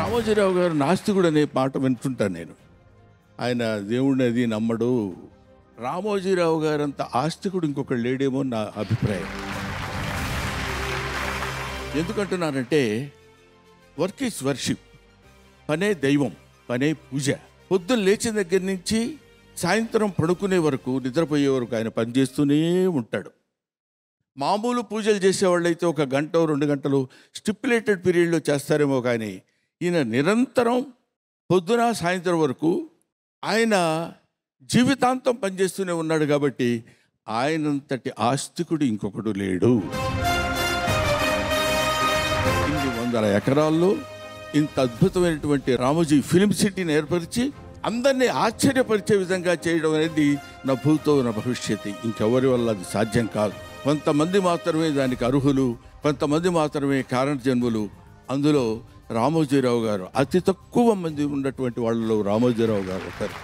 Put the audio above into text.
రామోజీరావు గారు నాస్తికుడు అనే మాట వింటుంటాను నేను. ఆయన దేవుడిని అది నమ్మడు. రామోజీరావు గారంత ఆస్తికుడు ఇంకొకడు లేడేమో నా అభిప్రాయం. ఎందుకంటున్నానంటే వర్క్ ఈజ్ వర్షిప్. పనే దైవం, పనే పూజ. పొద్దున్న లేచిన దగ్గర నుంచి సాయంత్రం పడుకునే వరకు, నిద్రపోయే వరకు ఆయన పనిచేస్తూనే ఉంటాడు. మామూలు పూజలు చేసేవాళ్ళైతే 1 గంట 2 గంటలు స్టిప్యులేటెడ్ పీరియడ్లో చేస్తారేమో, కానీ ఈయన నిరంతరం పొద్దున సాయంత్రం వరకు ఆయన జీవితాంతం పనిచేస్తూనే ఉన్నాడు. కాబట్టి ఆయనంతటి ఆస్తికుడు ఇంకొకడు లేడు. ఇన్ని 100 ఎకరాల్లో ఇంత అద్భుతమైనటువంటి రామోజీ ఫిల్మ్ సిటీని ఏర్పరిచి అందరినీ ఆశ్చర్యపరిచే విధంగా చేయడం అనేది నా భూతో నా భవిష్యత్తు. ఇంకెవరి వల్ల అది సాధ్యం కాదు. కొంతమంది మాత్రమే దానికి అర్హులు, కొంతమంది మాత్రమే కారణజన్ములు. అందులో రామోజీరావు గారు అతి తక్కువ మంది ఉన్నటువంటి వాళ్ళలో రామోజీరావు గారు ఒకరు.